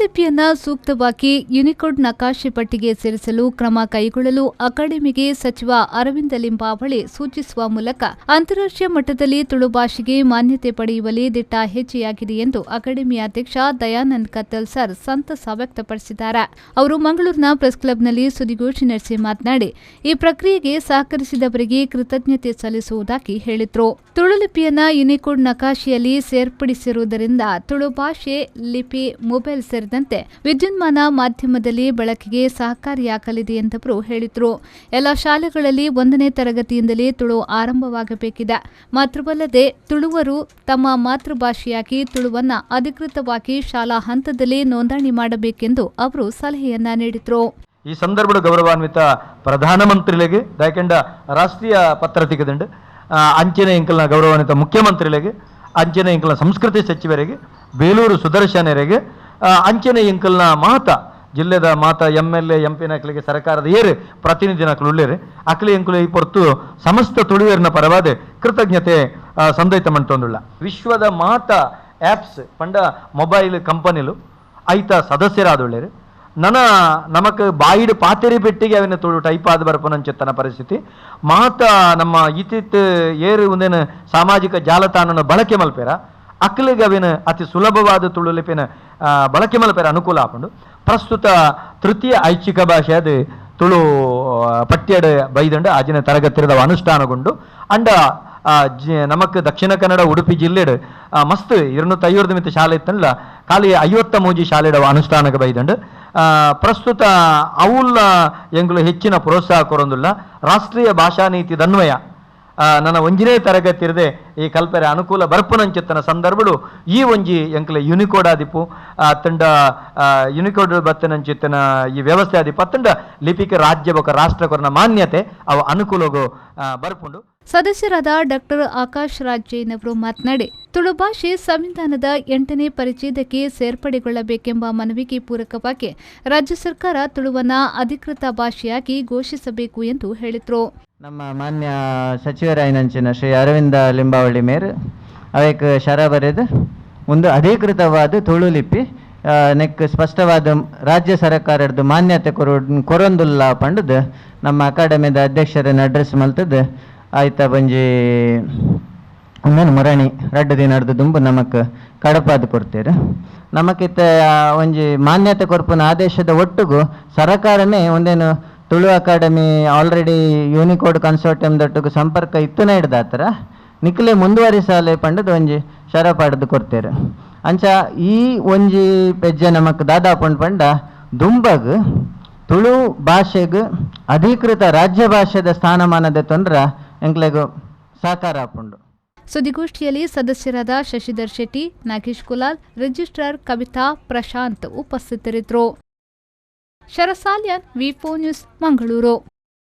ತುಳುಲಿಪಿಯನ್ನ ಸೂಕ್ತವಾಗಿ ಯುನಿಕೋಡ್ ನಕಾಶೆ ಪಟ್ಟಿಗೆ ಸೇರಿಸಲು ಕ್ರಮ ಕೈಗೊಳ್ಳಲು ಅಕಾಡೆಮಿಗೆ ಸಚಿವ ಅರವಿಂದ ಲಿಂಬಾವಳಿ ಸೂಚಿಸುವ ಮೂಲಕ ಅಂತಾರಾಷ್ಟ್ರೀಯ ಮಟ್ಟದಲ್ಲಿ ತುಳು ಭಾಷೆಗೆ ಮಾನ್ಯತೆ ಪಡೆಯುವಲ್ಲಿ ದಿಟ್ಟ ಹೆಜ್ಜೆಯಾಗಿದೆ ಎಂದು ಅಕಾಡೆಮಿ ಅಧ್ಯಕ್ಷ ದಯಾನಂದ್ ಕತ್ತಲ್ ಸರ್ ಸಂತಸ ವ್ಯಕ್ತಪಡಿಸಿದ್ದಾರೆ. ಅವರು ಮಂಗಳೂರಿನ ಪ್ರೆಸ್ ಕ್ಲಬ್ನಲ್ಲಿ ಸುದ್ದಿಗೋಷ್ಠಿ ನಡೆಸಿ ಮಾತನಾಡಿ, ಈ ಪ್ರಕ್ರಿಯೆಗೆ ಸಹಕರಿಸಿದವರಿಗೆ ಕೃತಜ್ಞತೆ ಸಲ್ಲಿಸುವುದಾಗಿ ಹೇಳಿದರು. ತುಳುಲಿಪಿಯನ್ನ ಯುನಿಕೋಡ್ ನಕಾಶೆಯಲ್ಲಿ ಸೇರ್ಪಡಿಸಿರುವುದರಿಂದ ತುಳು ಭಾಷೆ, ಲಿಪಿ, ಮೊಬೈಲ್ ಸೇರಿದಂತೆ ವಿದ್ಯುನ್ಮಾನ ಮಾಧ್ಯಮದಲ್ಲಿ ಬಳಕೆಗೆ ಸಹಕಾರಿಯಾಗಲಿದೆ ಎಂದವರು ಹೇಳಿದರು. ಎಲ್ಲ ಶಾಲೆಗಳಲ್ಲಿ 1ನೇ ತರಗತಿಯಿಂದಲೇ ತುಳು ಆರಂಭವಾಗಬೇಕಿದೆ. ಮಾತ್ರವಲ್ಲದೆ ತುಳುವರು ತಮ್ಮ ಮಾತೃಭಾಷೆಯಾಗಿ ತುಳುವನ್ನ ಅಧಿಕೃತವಾಗಿ ಶಾಲಾ ಹಂತದಲ್ಲಿ ನೋಂದಣಿ ಮಾಡಬೇಕೆಂದು ಅವರು ಸಲಹೆಯನ್ನ ನೀಡಿದರು. ಈ ಸಂದರ್ಭದ ಗೌರವಾನ್ವಿತ ಪ್ರಧಾನಮಂತ್ರಿಗಳಿಗೆ ದಯಕಂಡ ರಾಷ್ಟ್ರೀಯ ಪತ್ರತಿಕದಂಡು ಅಂಚನೆ ಇಂಕಲ್ನ ಗೌರವಾನ್ವಿತ ಮುಖ್ಯಮಂತ್ರಿಗಳಿಗೆ, ಅಂಚನೆ ಇಂಕಲ್ನ ಸಂಸ್ಕೃತಿ ಸಚಿವರಿಗೆ, ಬೇಲೂರು ಸುದರ್ಶನರಿಗೆ, ಅಂಚನೆ ಇಂಕಲ್ನ ಮಾತ ಜಿಲ್ಲೆದ ಮಾತ MLA MP ನಕಲಿಗೆ ಸರ್ಕಾರದ ಏರು ಪ್ರತಿನಿಧಿ ನಕಲು ಉಳ್ಳೇರು ಅಕಲಿ ಎಂಕುಲು ಈ ಪೊರ್ತು ಸಮಸ್ತ ತುಳುವೇರಿನ ಪರವಾದ ಕೃತಜ್ಞತೆ ಸಂದೈತ ಮಂಟೊಂದುಳ್ಳ. ವಿಶ್ವದ ಮಾತ ಆ್ಯಪ್ಸ್ ಪಂಡ ಮೊಬೈಲ್ ಕಂಪನಿಲು ಐತ ಸದಸ್ಯರಾದುಳ್ಳೇರು ನಮಕ್ ಬಾಯಿಡ್ ಪಾತೆರಿ ಪೆಟ್ಟಿಗೆ ಅವಿನ ತುಳು ಟೈಪ್ ಆದ ಬರ್ಪನಂಚೆತ್ತನ ಪರಿಸ್ಥಿತಿ ಮಾತ ನಮ್ಮ ಇತಿತ್ ಏರು ಒಂದೇನು ಸಾಮಾಜಿಕ ಜಾಲತಾಣನ ಬಳಕೆ ಮಲ್ಪೇರ ಅಕ್ಕಲಿಗೆ ಅವಿನ ಅತಿ ಸುಲಭವಾದ ತುಳು ಲಿಪಿನ ಬಳಕೆ ಮಲ್ಪೇರ ಅನುಕೂಲ ಆಪಂಡು ಪ್ರಸ್ತುತ ತೃತೀಯ ಐಚ್ಛಿಕ ಭಾಷೆ ಅದು ತುಳು ಪಠ್ಯಡ ಬೈದಂಡು ಆಜಿನ ತರಗತಿರದ ಅನುಷ್ಠಾನಗೊಂಡು ಅಂಡ ನಮಕ್ ದಕ್ಷಿಣ ಕನ್ನಡ ಉಡುಪಿ ಜಿಲ್ಲೆಡ್ ಮಸ್ತ್ 250 ಮಿತ ಶಾಲೆ ಇತ್ತಲ್ಲ ಖಾಲಿ 53 ಶಾಲೆಡ ಅನುಷ್ಠಾನಕ್ಕೆ ಬೈದಂಡು ಪ್ರಸ್ತುತ ಅವುಲ್ಲ ಎಂಗ್ಲು ಹೆಚ್ಚಿನ ಪ್ರೋತ್ಸಾಹ ಕೊರೊಂದುಲ್ಲ. ರಾಷ್ಟ್ರೀಯ ಭಾಷಾ ನೀತಿ ದನ್ವಯ ನನ್ನ 1ನೇ ತರಗತಿ ಇರದೆ ಈ ಕಲ್ಪರೆ ಅನುಕೂಲ ಬರ್ಪುನಂಚೆತ್ತನ ಸಂದರ್ಭಗಳು ಈ ಒಂಜಿ ಎಂಕ್ಲೆ ಯುನಿಕೋಡ್ ಆದಿಪ್ಪು ಅತ್ತಂಡ ಯುನಿಕೋಡ್ ಬತ್ತನಂಚಿತ್ತನ ಈ ವ್ಯವಸ್ಥೆ ಆದಿಪ್ಪು ಅತ್ತಂಡ ಲಿಪಿಕ ರಾಜ್ಯ ಬೊಕ ರಾಷ್ಟ್ರ ಕೊರನ ಮಾನ್ಯತೆ ಅವು ಅನುಕೂಲಗು ಬರ್ಪುಂಡು. ಸದಸ್ಯರಾದ ಡಾಕ್ಟರ್ ಆಕಾಶ್ ರಾಜ್ ಜೈನ್ ಅವರು ಮಾತನಾಡಿ, ತುಳು ಭಾಷೆ ಸಂವಿಧಾನದ 8ನೇ ಪರಿಚ್ಛೇದಕ್ಕೆ ಸೇರ್ಪಡೆಗೊಳ್ಳಬೇಕೆಂಬ ಮನವಿಗೆ ಪೂರಕವಾಗಿ ರಾಜ್ಯ ಸರ್ಕಾರ ತುಳುವನ್ನ ಅಧಿಕೃತ ಭಾಷೆಯಾಗಿ ಘೋಷಿಸಬೇಕು ಎಂದು ಹೇಳಿದರು. ನಮ್ಮ ಮಾನ್ಯ ಸಚಿವರಾಯನಂಚಿನ ಶ್ರೀ ಅರವಿಂದ ಲಿಂಬಾವಳಿ ಮೇರ್ ಅವಕ್ಕೆ ಶರ ಬರೆದು ಒಂದು ಅಧಿಕೃತವಾದ ತುಳು ಲಿಪಿ ನೆಕ್ ಸ್ಪಷ್ಟವಾದ ರಾಜ್ಯ ಸರ್ಕಾರದ ಮಾನ್ಯತೆ ಕೊರೊಂದುಲ್ಲ ಪಂಡದು ನಮ್ಮ ಅಕಾಡೆಮಿದ ಅಧ್ಯಕ್ಷರನ್ನು ಅಡ್ರೆಸ್ ಮಲ್ತದ್ದು ಆಯ್ತ ಬಂಜಿ ಒಂದೇನು ಮುರಣಿ 2 ದಿನ ನಡೆದು ದುಂಬು ನಮಕ್ ಕಡಪಾದ ಕೊಡ್ತೇರು. ನಮಕಿತ್ತ ಒಂಜಿ ಮಾನ್ಯತೆ ಕೊರ್ಪನ ಆದೇಶದ ಒಟ್ಟಿಗೂ ಸರ್ಕಾರನೇ ಒಂದೇನು ತುಳು ಅಕಾಡೆಮಿ ಆಲ್ರೆಡಿ ಯೂನಿಕೋಡ್ ಕನ್ಸೋರ್ಟಿಯಮ್ದೊಟ್ಟಿಗೂ ಸಂಪರ್ಕ ಇತ್ತನೇ ಹಿಡ್ದಾತರ ನಿಕ್ಲೆ ಮುಂದುವರಿಸಾಲೆ ಪಂಡದು ಒಂಜಿ ಶರಪಾಡ್ದು ಕೊಡ್ತೇರು. ಅಂಚ ಈ ಒಂಜಿ ಪೆಜ್ಜೆ ನಮಕ್ ದಾದಾಪಂಡ್ ಪಂಡ ದುಂಬಗ್ ತುಳು ಭಾಷೆಗೆ ಅಧಿಕೃತ ರಾಜ್ಯ ಭಾಷೆದ ಸ್ಥಾನಮಾನದ ತೊಂದ್ರ ಎಂಕ್ಲೆಗೂ ಸಾಕಾರ ಆಪುಂಡು. ಸುದ್ದಿಗೋಷ್ಠಿಯಲ್ಲಿ ಸದಸ್ಯರಾದ ಶಶಿಧರ್ ಶೆಟ್ಟಿ, ನಾಗೇಶ್ ಕುಲಾಲ್, ರಿಜಿಸ್ಟ್ರಾರ್ ಕವಿತಾ, ಪ್ರಶಾಂತ್ ಉಪಸ್ಥಿತರಿದ್ದರು. ಶರಸಾಲ್ಯನ್, ವಿ4 ನ್ಯೂಸ್, ಮಂಗಳೂರು.